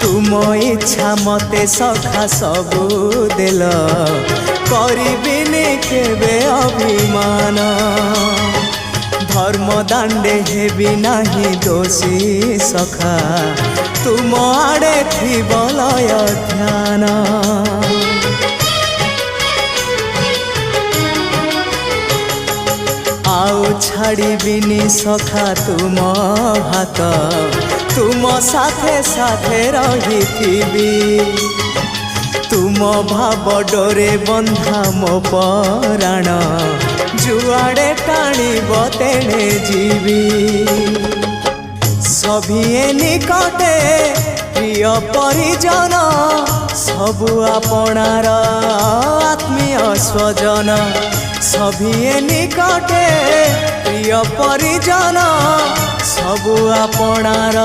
तुम इच्छा मते सखा सबू देल करिबिनी केबे अभिमान धर्म दांडे हेबी नाही दोषी सखा तुम आड़े थी बलय ध्यान आउ छाड़िबिनी सखा तुम हाथ तुम साथे साथे रही तुम भाव डोरे बंधा मो पराण जुआड़े टाणिब तेणे जीवी सभिए निकटे प्रिय परिजन सबु आपणार आत्मीय स्वजन सभिए निकटे प्रिय परिजन सबु आपणार।